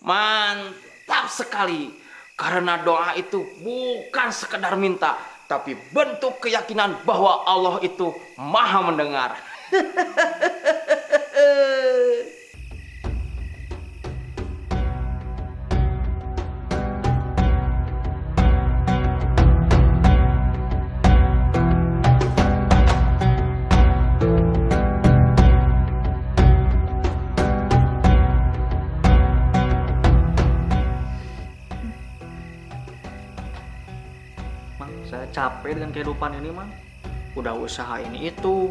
Mantap sekali. Karena doa itu bukan sekedar minta, tapi bentuk keyakinan bahwa Allah itu Maha mendengar. Mang, saya capek dengan kehidupan ini, Mang. Udah usaha ini itu,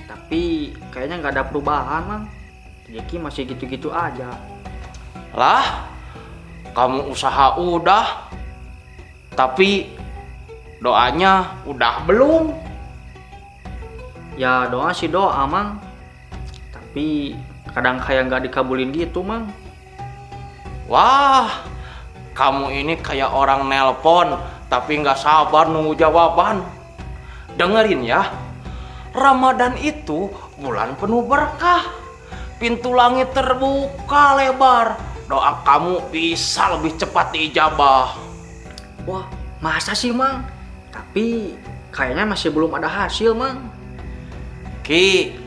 tapi kayaknya nggak ada perubahan, Mang. Rezeki masih gitu-gitu aja. Lah, kamu usaha udah, tapi doanya udah belum? Ya doa sih doa, Mang. Tapi kadang kayak nggak dikabulin gitu, Mang. Wah, kamu ini kayak orang nelpon, tapi nggak sabar nunggu jawaban. Dengerin ya, Ramadan itu bulan penuh berkah. Pintu langit terbuka lebar. Doa kamu bisa lebih cepat diijabah. Wah, masa sih, Mang? Tapi kayaknya masih belum ada hasil, Mang. Ki,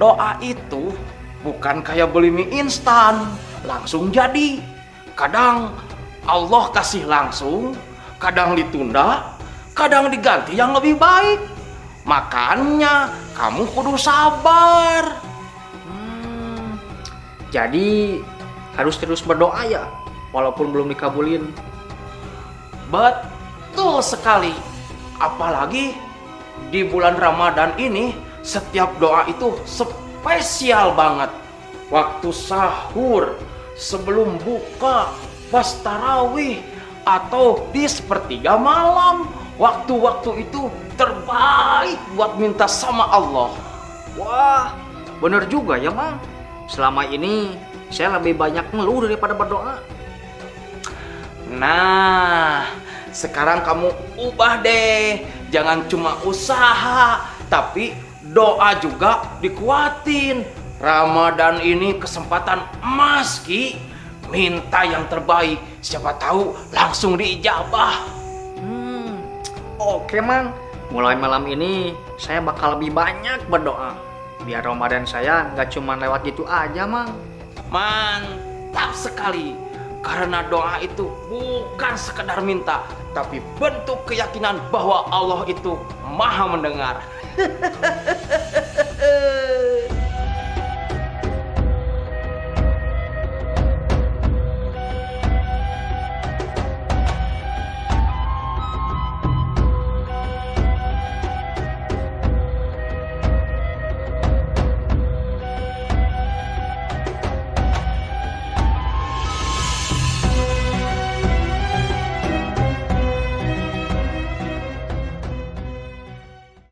doa itu bukan kayak beli mie instan, langsung jadi. Kadang Allah kasih langsung, kadang ditunda, kadang diganti yang lebih baik. Makanya kamu kudu sabar. Jadi harus terus berdoa ya, walaupun belum dikabulin. Betul sekali. Apalagi di bulan Ramadan ini, setiap doa itu spesial banget. Waktu sahur, sebelum buka, pas tarawih, atau di sepertiga malam. Waktu-waktu itu terbaik buat minta sama Allah. Wah, bener juga ya, Mang. Selama ini saya lebih banyak ngeluh daripada berdoa. Nah, sekarang kamu ubah deh. Jangan cuma usaha, tapi doa juga dikuatin. Ramadan ini kesempatan emas, Ki. Minta yang terbaik, siapa tahu langsung diijabah. Oke, Mang. Mulai malam ini saya bakal lebih banyak berdoa. Biar Ramadan saya nggak cuma lewat gitu aja, Mang. Mantap sekali. Karena doa itu bukan sekedar minta, tapi bentuk keyakinan bahwa Allah itu Maha mendengar.